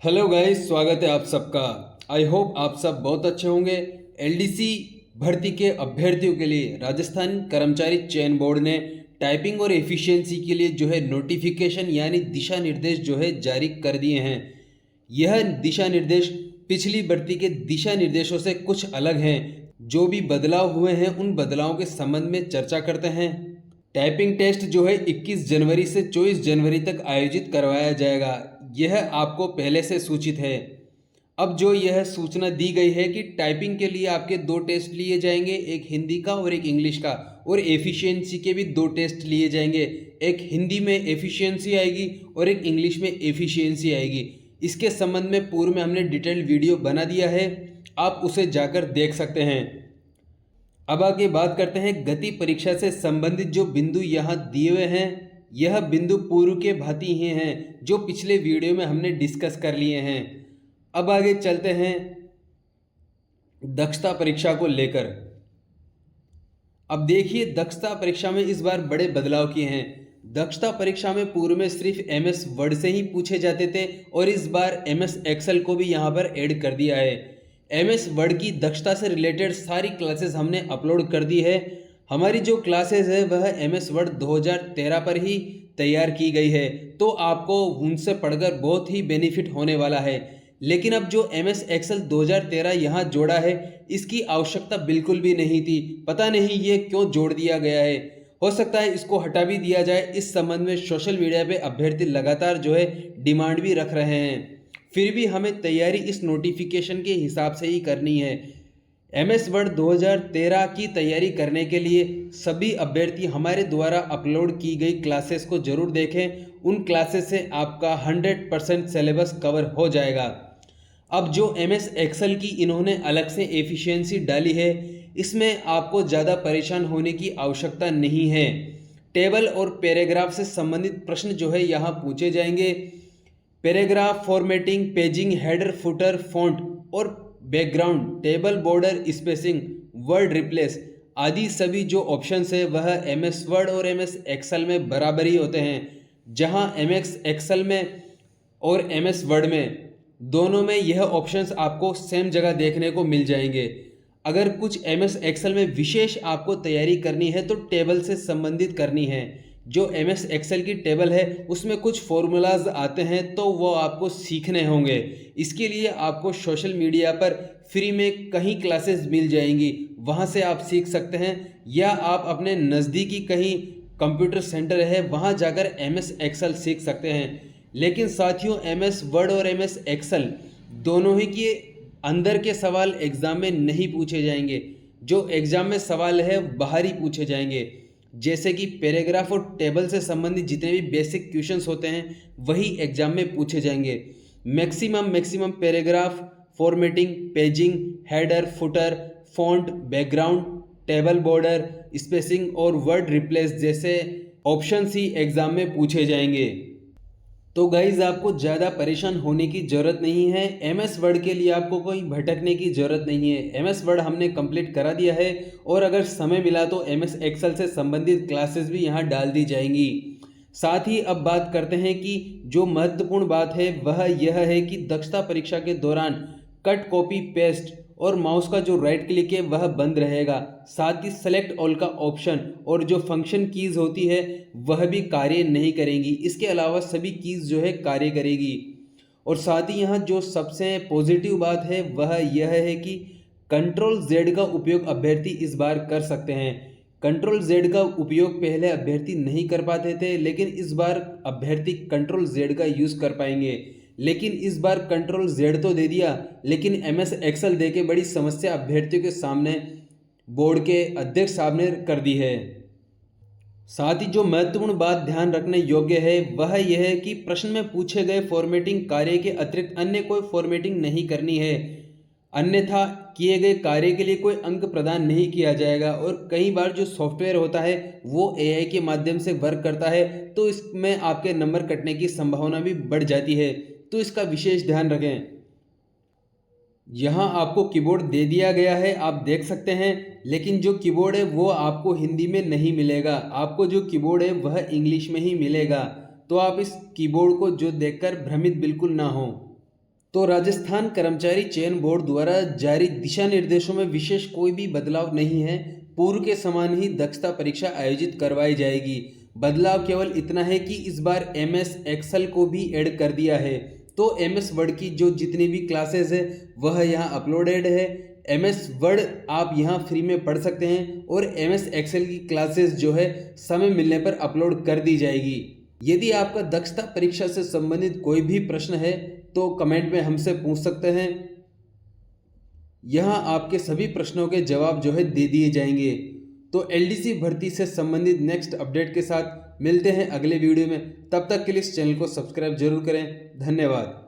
Hello guys, स्वागत है आप सबका। आई होप आप सब बहुत अच्छे होंगे। एलडीसी भर्ती के अभ्यर्थियों के लिए राजस्थान कर्मचारी चयन बोर्ड ने टाइपिंग और एफिशिएंसी के लिए जो है नोटिफिकेशन यानी दिशा निर्देश जो है जारी कर दिए हैं। यह दिशा निर्देश पिछली भर्ती के दिशा निर्देशों से कुछ अलग हैं। जो भी बदलाव हुए हैं उन बदलावों के संबंध में चर्चा करते हैं। टाइपिंग टेस्ट जो है 21 जनवरी से 24 जनवरी तक आयोजित करवाया जाएगा। यह आपको पहले से सूचित है। अब जो यह सूचना दी गई है कि टाइपिंग के लिए आपके दो टेस्ट लिए जाएंगे, एक हिंदी का और एक इंग्लिश का, और एफिशिएंसी के भी दो टेस्ट लिए जाएंगे। एक हिंदी में एफिशिएंसी आएगी और एक इंग्लिश में एफिशिएंसी आएगी। इसके संबंध में पूर्व में हमने डिटेल्ड वीडियो बना दिया है, आप उसे जाकर देख सकते हैं। अब आगे बात करते हैं गति परीक्षा से संबंधित जो बिंदु यहाँ दिए हुए हैं। यह बिंदु पूर्व के भांति ही हैं जो पिछले वीडियो में हमने डिस्कस कर लिए हैं। अब आगे चलते हैं दक्षता परीक्षा को लेकर। अब देखिए, दक्षता परीक्षा में इस बार बड़े बदलाव किए हैं। दक्षता परीक्षा में पूर्व में सिर्फ एमएस वर्ड से ही पूछे जाते थे और इस बार एमएस एक्सेल को भी यहाँ पर ऐड कर दिया है। एमएस वर्ड की दक्षता से रिलेटेड सारी क्लासेस हमने अपलोड कर दी है। हमारी जो क्लासेस है वह एमएस वर्ड 2013 पर ही तैयार की गई है, तो आपको उनसे पढ़कर बहुत ही बेनिफिट होने वाला है। लेकिन अब जो एमएस एक्सेल 2013 यहाँ जोड़ा है, इसकी आवश्यकता बिल्कुल भी नहीं थी। पता नहीं ये क्यों जोड़ दिया गया है। हो सकता है इसको हटा भी दिया जाए। इस संबंध में सोशल मीडिया पे अभ्यर्थी लगातार जो है डिमांड भी रख रहे हैं। फिर भी हमें तैयारी इस नोटिफिकेशन के हिसाब से ही करनी है। एमएस वर्ड 2013 की तैयारी करने के लिए सभी अभ्यर्थी हमारे द्वारा अपलोड की गई क्लासेस को जरूर देखें। उन क्लासेस से आपका 100% सिलेबस कवर हो जाएगा। अब जो एमएस एक्सेल की इन्होंने अलग से एफिशिएंसी डाली है, इसमें आपको ज़्यादा परेशान होने की आवश्यकता नहीं है। टेबल और पैराग्राफ से संबंधित प्रश्न जो है यहाँ पूछे जाएंगे। Paragraph formatting, paging, header, footer, font और background, table border, spacing, word replace आदि सभी जो ऑप्शंस है वह एमएस वर्ड और एमएस एक्सेल में बराबर ही होते हैं। जहां एमएस एक्सेल में और एमएस वर्ड में दोनों में यह ऑप्शंस आपको सेम जगह देखने को मिल जाएंगे। अगर कुछ एमएस एक्सेल में विशेष आपको तैयारी करनी है तो टेबल से संबंधित करनी है। जो एमएस एक्सेल की टेबल है उसमें कुछ फॉर्मूलाज आते हैं तो वो आपको सीखने होंगे। इसके लिए आपको सोशल मीडिया पर फ्री में कहीं क्लासेस मिल जाएंगी, वहाँ से आप सीख सकते हैं, या आप अपने नज़दीकी कहीं कंप्यूटर सेंटर है वहाँ जाकर एमएस एक्सेल सीख सकते हैं। लेकिन साथियों, एमएस वर्ड और एमएस एक्सेल दोनों ही के अंदर के सवाल एग्ज़ाम में नहीं पूछे जाएंगे। जो एग्ज़ाम में सवाल है बाहर ही पूछे जाएंगे। जैसे कि पैराग्राफ और टेबल से संबंधित जितने भी बेसिक क्वेश्चंस होते हैं वही एग्जाम में पूछे जाएंगे। Maximum paragraph formatting, paging, header, footer, font, background, table border, spacing और वर्ड रिप्लेस जैसे ऑप्शंस ही एग्जाम में पूछे जाएंगे। तो गाइज, आपको ज़्यादा परेशान होने की ज़रूरत नहीं है। एमएस वर्ड के लिए आपको कोई भटकने की ज़रूरत नहीं है। एमएस वर्ड हमने कंप्लीट करा दिया है और अगर समय मिला तो एमएस एक्सेल से संबंधित क्लासेस भी यहाँ डाल दी जाएंगी। साथ ही अब बात करते हैं कि जो महत्वपूर्ण बात है वह यह है कि दक्षता परीक्षा के दौरान कट, कॉपी, पेस्ट और माउस का जो राइट क्लिक है वह बंद रहेगा। साथ ही सेलेक्ट ऑल का ऑप्शन और जो फंक्शन कीज़ होती है वह भी कार्य नहीं करेंगी। इसके अलावा सभी कीज़ जो है कार्य करेगी। और साथ ही यहाँ जो सबसे पॉजिटिव बात है वह यह है कि कंट्रोल जेड का उपयोग अभ्यर्थी इस बार कर सकते हैं। कंट्रोल जेड का उपयोग पहले अभ्यर्थी नहीं कर पाते थे, लेकिन इस बार अभ्यर्थी कंट्रोल जेड का यूज़ कर पाएंगे। लेकिन इस बार कंट्रोल जेड तो दे दिया, लेकिन एमएस एक्सेल दे के बड़ी समस्या अभ्यर्थियों के सामने बोर्ड के अध्यक्ष साहब ने कर दी है। साथ ही जो महत्वपूर्ण बात ध्यान रखने योग्य है वह यह है कि प्रश्न में पूछे गए फॉर्मेटिंग कार्य के अतिरिक्त अन्य कोई फॉर्मेटिंग नहीं करनी है, अन्यथा किए गए कार्य के लिए कोई अंक प्रदान नहीं किया जाएगा। और कई बार जो सॉफ्टवेयर होता है वो एआई के माध्यम से वर्क करता है, तो इसमें आपके नंबर कटने की संभावना भी बढ़ जाती है, तो इसका विशेष ध्यान रखें। यहाँ आपको कीबोर्ड दे दिया गया है, आप देख सकते हैं, लेकिन जो कीबोर्ड है वो आपको हिंदी में नहीं मिलेगा। आपको जो कीबोर्ड है वह इंग्लिश में ही मिलेगा। तो आप इस कीबोर्ड को जो देखकर भ्रमित बिल्कुल ना हो। तो राजस्थान कर्मचारी चयन बोर्ड द्वारा जारी दिशा निर्देशों में विशेष कोई भी बदलाव नहीं है। पूर्व के समान ही दक्षता परीक्षा आयोजित करवाई जाएगी। बदलाव केवल इतना है कि इस बार MS एक्सेल को भी ऐड कर दिया है। तो MS वर्ड की जो जितनी भी क्लासेस है वह यहाँ अपलोडेड है। MS वर्ड आप यहाँ फ्री में पढ़ सकते हैं और MS एक्सेल की क्लासेस जो है समय मिलने पर अपलोड कर दी जाएगी। यदि आपका दक्षता परीक्षा से संबंधित कोई भी प्रश्न है तो कमेंट में हमसे पूछ सकते हैं। यहाँ आपके सभी प्रश्नों के जवाब जो है दे दिए जाएंगे। तो LDC भर्ती से संबंधित नेक्स्ट अपडेट के साथ मिलते हैं अगले वीडियो में। तब तक के लिए इस चैनल को सब्सक्राइब जरूर करें। धन्यवाद।